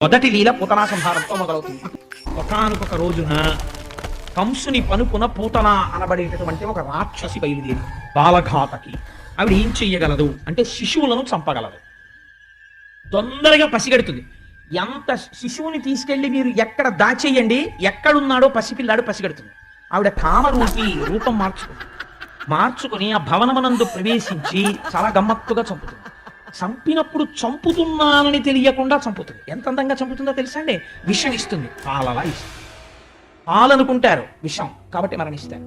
మొదటి లీల పూతనా సంహారంతో మొదలవుతుంది. ఒకానొక రోజున కంసుని పనుపున పూతన అనబడేటటువంటి ఒక రాక్షసి బయలుదేరి బాలఘాతకి. ఆవిడ ఏం చెయ్యగలదు అంటే శిశువులను చంపగలదు, తొందరగా పసిగడుతుంది. ఎంత శిశువుని తీసుకెళ్లి మీరు ఎక్కడ దాచేయండి, ఎక్కడున్నాడో పసిపిల్లాడు పసిగడుతుంది. ఆవిడ రూపం మార్చుకుని ఆ భవనమనందు ప్రవేశించి చాలా గమ్మత్తుగా చంపుతుంది. చంపినప్పుడు చంపుతున్నానని తెలియకుండా చంపుతుంది. ఎంత అందంగా చంపుతుందో తెలుసా అండి? విషం ఇస్తుంది, పాలలా ఇస్తుంది. పాలనుకుంటారు విషం కాబట్టి మరణిస్తారు.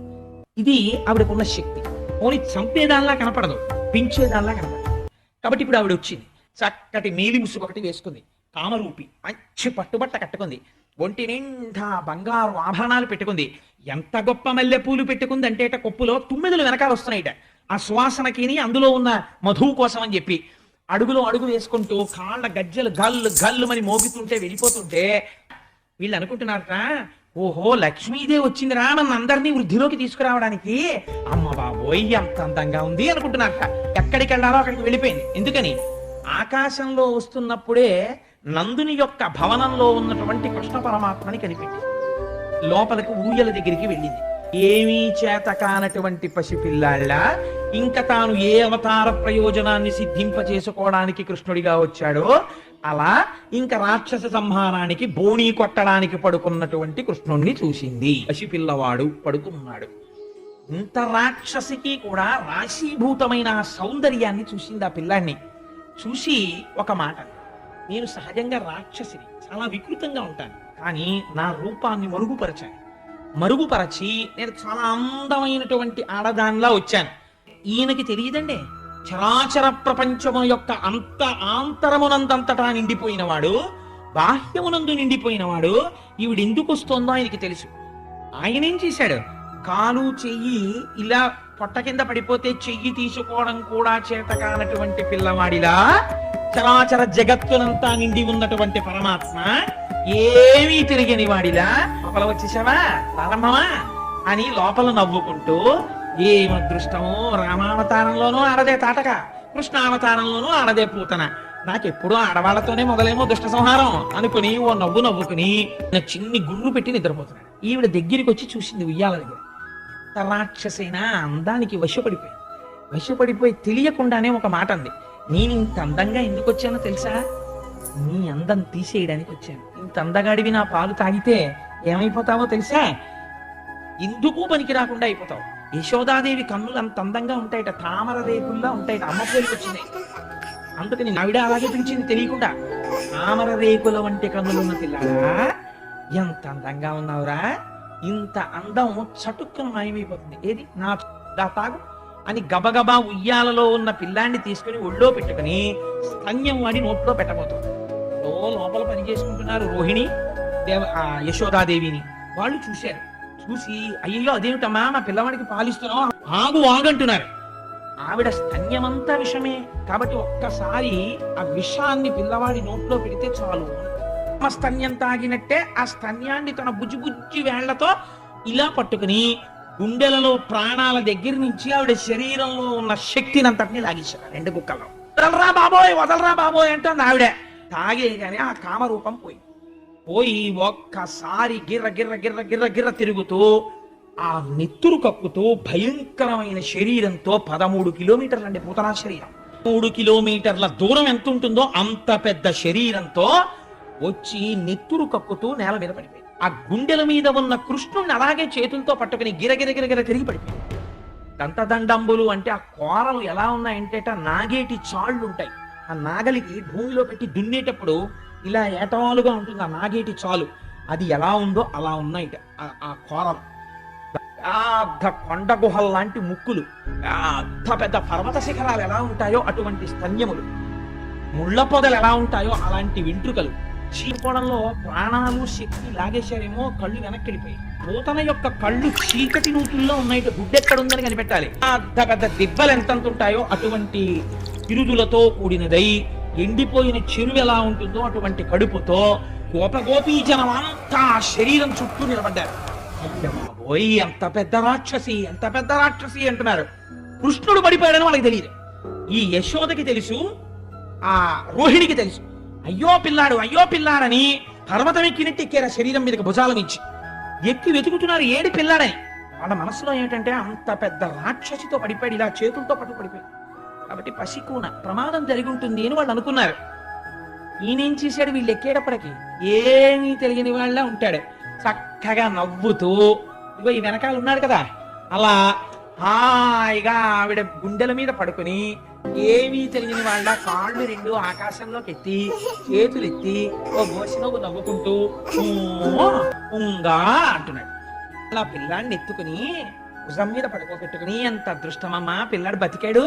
ఇది ఆవిడకున్న శక్తి. ఓని చంపేదానిలా కనపడదు, పెంచేదానిలా కనపడదు. కాబట్టి ఇప్పుడు ఆవిడ వచ్చింది, చక్కటి మేలి ముసుగు ఒకటి వేసుకుంది, కామరూపి, మంచి పట్టుబట్ట కట్టుకుంది, ఒంటి నిండా బంగారు ఆభరణాలు పెట్టుకుంది. ఎంత గొప్ప మల్లెపూలు పెట్టుకుంది అంటే కొప్పులో తుమ్మెదలు వెనకాల వస్తున్నాయిట. ఆ సువాసనకి అందులో ఉన్న మధువు కోసం అని చెప్పి అడుగులో అడుగు వేసుకుంటూ కాళ్ళ గజ్జలు గల్లు గల్లుమని మోగుతుంటే వెళ్ళిపోతుంటే వీళ్ళు అనుకుంటున్నారట, ఓహో లక్ష్మీదేవి వచ్చిందిరా మన అందరినీ వృద్ధిలోకి తీసుకురావడానికి. అమ్మ బాబోయ్ ఎంత అందంగా ఉంది అనుకుంటున్నారట. ఎక్కడికి వెళ్ళాలో అక్కడికి వెళ్ళిపోయింది. ఎందుకని? ఆకాశంలో వస్తున్నప్పుడే నందుని యొక్క భవనంలో ఉన్నటువంటి కృష్ణ పరమాత్మని కనిపెట్టింది. లోపలికి ఊయల దగ్గరికి వెళ్ళింది. ఏమీ చేత కానటువంటి పసిపిల్లాళ్ళ ఇంకా తాను ఏ అవతార ప్రయోజనాన్ని సిద్ధింపచేసుకోవడానికి కృష్ణుడిగా వచ్చాడో అలా ఇంకా రాక్షస సంహారానికి బోణీ కొట్టడానికి పడుకున్నటువంటి కృష్ణుణ్ణి చూసింది. పసిపిల్లవాడు పడుకున్నాడు. ఇంత రాక్షసికి కూడా రాశీభూతమైన సౌందర్యాన్ని చూసింది. ఆ పిల్లాన్ని చూసి ఒక మాట, నేను సహజంగా రాక్షసిని, చాలా వికృతంగా ఉంటాను, కానీ నా రూపాన్ని మరుగుపరచి నేను చాలా అందమైనటువంటి ఆడదానిలా వచ్చాను. ఈయనకి తెలియదండి, చరాచర ప్రపంచము యొక్క ఆంతరమునందంతటా నిండిపోయినవాడు, బాహ్యమునందు నిండిపోయినవాడు. ఈవిడెందుకు వస్తోందో ఆయనకి తెలుసు. ఆయన ఏం చేశాడు? కాలు చెయ్యి ఇలా పొట్ట కింద పడిపోతే చెయ్యి తీసుకోవడం కూడా చేత కానటువంటి పిల్లవాడిలా చరాచర జగత్తునంతా నిండి ఉన్నటువంటి పరమాత్మ ఏమీ తిరిగని వాడిలా లోపల వచ్చేసావా ప్రారంభమా అని లోపల నవ్వుకుంటూ, ఏమదృష్టమో రామావతారంలోనూ ఆడదే తాటక, కృష్ణావతారంలోనూ ఆడదే పూతన, నాకెప్పుడూ ఆడవాళ్లతోనే మొదలేమో దుష్ట సంహారం అనుకుని ఓ నవ్వుకుని చిన్ని గుర్రు పెట్టి నిద్రపోతున్నాడు. ఈవిడ దగ్గరికి వచ్చి చూసింది ఉయ్యాల దగ్గర. రాక్షసైన అందానికి వశపడిపోయి తెలియకుండానే ఒక మాట అంది, నేను ఇంత అందంగా ఎందుకు వచ్చానో తెలుసా? నీ అందం తీసేయడానికి వచ్చాను. ఇంత అందగాడివి నా పాలు తాగితే ఏమైపోతావో తెలుసా? ఎందుకు పనికి రాకుండా అయిపోతావు. యశోదాదేవి కన్నులు అంత అందంగా ఉంటాయట, తామర రేకుల్లా ఉంటాయట. అమ్మ పేరుకి వచ్చినాయి, అందుకని ఆవిడ అలాగే పిలిచింది తెలియకుండా. తామర రేకుల వంటి కన్నులున్న పిల్లాడా, ఎంత అందంగా ఉన్నావురా, ఇంత అందం చటుక్కున మాయమైపోతుంది. ఏది నా తాగు అని గబగబా ఉయ్యాలలో ఉన్న పిల్లాన్ని తీసుకుని ఒళ్ళో పెట్టుకుని స్తన్యం వాడి నోట్లో పెట్టబోతుంది. లోపల పని చేసుకుంటున్నారు రోహిణి యశోదాదేవిని. వాళ్ళు చూశారు. చూసి అయ్యో అదేమిటమ్మా నా పిల్లవాడికి పాలిస్తున్నావు, ఆగంటున్నారు. ఆవిడ స్తన్యమంతా విషమే కాబట్టి ఒక్కసారి ఆ విషాన్ని పిల్లవాడి నోట్లో పెడితే చాలు. స్తన్యం తాగినట్టే ఆ స్తన్యాన్ని తన బుజ్జి వేళ్లతో ఇలా పట్టుకుని గుండెలలో ప్రాణాల దగ్గర నుంచి ఆవిడ శరీరంలో ఉన్న శక్తిని అంతటినీ లాగించారు రెండు గుక్కల్లో. వదలరా బాబోయ్ అంటుంది ఆవిడ. తాగేగానే ఆ కామరూపం పోయి ఒక్కసారి గిర్ర తిరుగుతూ ఆ నెత్తురు కక్కుతూ భయంకరమైన శరీరంతో 13 కిలోమీటర్లు అండి పూతనా శరీరం. 3 కిలోమీటర్ల దూరం ఎంత ఉంటుందో అంత పెద్ద శరీరంతో వచ్చి నెత్తురు కక్కుతూ నేల మీద పడిపోయింది. ఆ గుండెల మీద ఉన్న కృష్ణుణ్ణి అలాగే చేతులతో పట్టుకుని గిరగిర తిరిగి పడిపోయింది. దంతదండంబులు అంటే ఆ కోరలు ఎలా ఉన్నాయంటే నాగేటి చాళ్ళు ఉంటాయి. ఆ నాగలికి భూమిలో పెట్టి దున్నేటప్పుడు ఇలా ఏటవాలుగా ఉంటుంది ఆ నాగేటి చాలు. అది ఎలా ఉందో అలా ఉన్నాయి ఆ కోరలు. పెద్ద కొండ గుహల లాంటి ముక్కులు, పెద్ద పర్వత శిఖరాలు ఎలా ఉంటాయో అటువంటి స్తన్యములు, ముళ్ళ పొదలు ఎలా ఉంటాయో అలాంటి వెంట్రుకలు. చీపోవడంలో ప్రాణాలు శక్తి లాగేశారేమో కళ్ళు వెనక్కి వెళ్ళిపోయి. పూతన యొక్క కళ్ళు చీకటి నూతుల్లో ఉన్నాయి. గుడ్డెక్కడుందని కనిపెట్టాలి. పెద్ద దిబ్బలు ఎంతంత ఉంటాయో అటువంటి ఇరుదులతో కూడినదై, ఎండిపోయిన చెరువు ఎలా ఉంటుందో అటువంటి కడుపుతో గోపగోపీజనం అంతా శరీరం చుట్టూ నిలబడ్డారు. పోయి ఎంత పెద్ద రాక్షసి అంటున్నారు. కృష్ణుడు పడిపోయాడని వాళ్ళకి తెలియదు. ఈ యశోదకి తెలుసు, ఆ రోహిణికి తెలుసు. అయ్యో పిల్లాడని పర్వతం ఎక్కినట్టు ఎక్కారు ఆ శరీరం మీదకి భుజాల నుంచి ఎక్కి వెతుకుతున్నారు ఏడి పిల్లాడని. వాళ్ళ మనసులో ఏంటంటే అంత పెద్ద రాక్షసితో పడిపోయాడు, ఇలా చేతులతో పడిపోయాడు కాబట్టి పసికూన ప్రమాదం జరిగి ఉంటుంది అని వాళ్ళు అనుకున్నారు. ఈయనేం చేశాడు, వీళ్ళు ఎక్కేటప్పటికి ఏమీ తెలియని వాళ్ళ ఉంటాడు, చక్కగా నవ్వుతూ ఇగో ఈ వెనకాల ఉన్నాడు కదా అలా హాయిగా ఆవిడ గుండెల మీద పడుకుని ఏమీ తెలియని వాళ్ళ కాళ్ళు రెండు ఆకాశంలోకి ఎత్తి చేతులు ఎత్తి ఓ గోసినవ్వు నవ్వుకుంటూ ఉంగా అంటున్నాడు. అలా పిల్లాడిని ఎత్తుకుని భుజం మీద పడుకోబెట్టుకుని ఎంత అదృష్టమమ్మా పిల్లాడు బతికాడు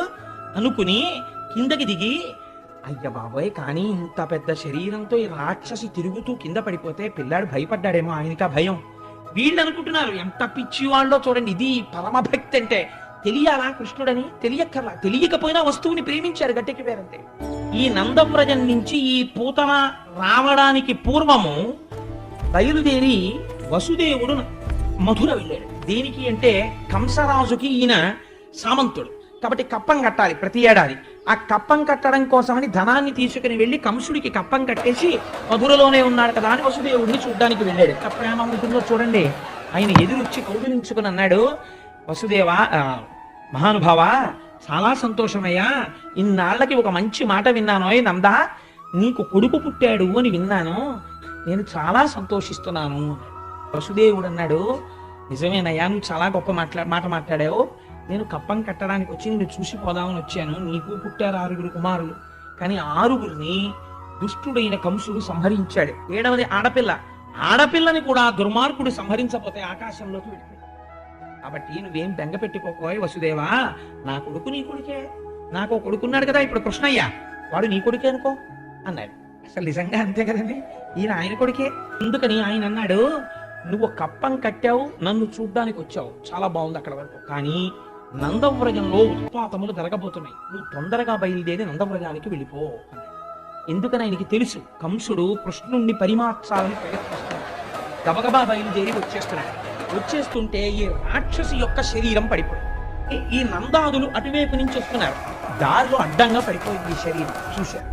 అనుకుని కిందకి దిగి అయ్య బాబోయ్ కానీ ఇంత పెద్ద శరీరంతో ఈ రాక్షసి తిరుగుతూ కింద పడిపోతే పిల్లాడు భయపడ్డాడేమో, ఆయనకా భయం. వీళ్ళు అనుకుంటున్నారు ఎంత పిచ్చి వాళ్ళో చూడండి, ఇది పరమభక్తి అంటే. తెలియాలా కృష్ణుడని? తెలియక్కర్లా, తెలియకపోయినా వస్తువుని ప్రేమించారు గట్టెక్కిపోయారంతే. ఈ నందవ్రజం నుంచి ఈ పూతన రావడానికి పూర్వము బయలుదేరి వసుదేవుడు మధుర వెళ్ళాడు. దేనికి అంటే కంసరాజుకి ఈయన సామంతుడు కాబట్టి కప్పం కట్టాలి ప్రతి ఏడాది. ఆ కప్పం కట్టడం కోసమని ధనాన్ని తీసుకుని వెళ్ళి కంసుడికి కప్పం కట్టేసి మధురలోనే ఉన్నాడు కదా అని వసుదేవుడిని చూడ్డానికి వెళ్ళాడు. ప్రేమ ఉంటుందో చూడండి. ఆయన ఎదురొచ్చి కౌగిలించుకుని అన్నాడు, వసుదేవా మహానుభావ చాలా సంతోషమయ్యా, ఇన్నాళ్ళకి ఒక మంచి మాట విన్నాను. నందా నీకు కొడుకు పుట్టాడు అని విన్నాను, నేను చాలా సంతోషిస్తున్నాను. వసుదేవుడు అన్నాడు, నిజమేనయ్యా నువ్వు చాలా గొప్ప మాట మాట్లాడావు. నేను కప్పం కట్టడానికి వచ్చి నేను చూసిపోదామని వచ్చాను. నీకు పుట్టారు 6 కుమారులు, కానీ 6గురిని దుష్టుడైన కంసుడు సంహరించాడు. 7వది ఆడపిల్ల, ఆడపిల్లని కూడా దుర్మార్గుడు సంహరించకపోతే ఆకాశంలోకి వెళ్ళిపోయింది. కాబట్టి నువ్వేం బెంగ పెట్టుకోకోయ్ వసుదేవా, నా కొడుకు నీ కొడుకే, నాకు కొడుకున్నాడు కదా ఇప్పుడు కృష్ణయ్య, వాడు నీ కొడుకే అనుకో అన్నాడు. అసలు నిజంగా అంతే కదండి, ఈయన ఆయన కొడుకే. అందుకని ఆయన అన్నాడు, నువ్వు కప్పం కట్టావు, నన్ను చూడ్డానికి వచ్చావు, చాలా బాగుంది అక్కడ వరకు, కానీ నందవ్రజంలో ఉత్పాతములు జరగబోతున్నాయి, నువ్వు తొందరగా బయలుదేరి నందవ్రజానికి వెళ్ళిపో అన్నాడు. ఎందుకని ఆయనకి తెలుసు కంసుడు కృష్ణుణ్ణి పరిమార్చాలని ప్రయత్నిస్తున్నాడు. గబగబా బయలుదేరి వచ్చేస్తుంటే ఈ రాక్షసి యొక్క శరీరం పడిపోయింది. ఈ నందాదులు అటువైపు నుంచి వస్తున్నారు, దారిలో అడ్డంగా పడిపోయింది ఈ శరీరం. చూశారు,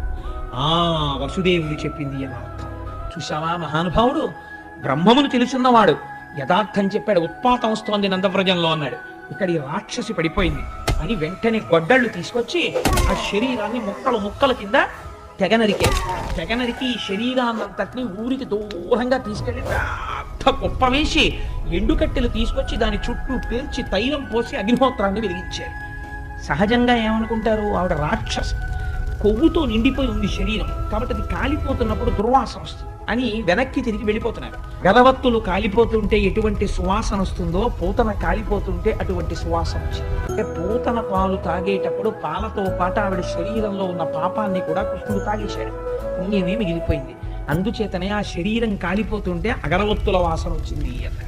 వసుదేవుడు చెప్పింది యథార్థం. చూశావా మహానుభావుడు, బ్రహ్మమును తెలుసున్నవాడు యథార్థం చెప్పాడు, ఉత్పాతం వస్తోంది నందవ్రజంలో అన్నాడు. ఇక్కడ ఈ రాక్షసి పడిపోయింది అని వెంటనే గొడ్డళ్ళు తీసుకొచ్చి ఆ శరీరాన్ని ముక్కల కింద తెగనరికి ఈ శరీరాన్నంతటిని ఊరికి దూరంగా తీసుకెళ్లి పెద్ద కుప్ప వేసి ఎండుకట్టెలు తీసుకొచ్చి దాని చుట్టూ పేర్చి తైలం పోసి అగ్నిహోత్రాన్ని వెలిగించారు. సహజంగా ఏమనుకుంటారు, ఆవిడ రాక్షసి, కొవ్వుతో నిండిపోయి ఉంది శరీరం కాబట్టి అది కాలిపోతున్నప్పుడు దుర్వాసన వస్తుంది అని వెనక్కి తిరిగి వెళ్ళిపోతున్నారు. గదవత్తులు కాలిపోతుంటే ఎటువంటి సువాసన వస్తుందో పూతన కాలిపోతుంటే అటువంటి సువాసన వచ్చింది. అంటే పూతన పాలు తాగేటప్పుడు పాలతో పాటు ఆవిడ శరీరంలో ఉన్న పాపాన్ని కూడా కృష్ణుడు తాగేశాడు, పుణ్యమే మిగిలిపోయింది. అందుచేతనే ఆ శరీరం కాలిపోతుంటే అగరవత్తుల వాసన వచ్చింది అన్నాడు.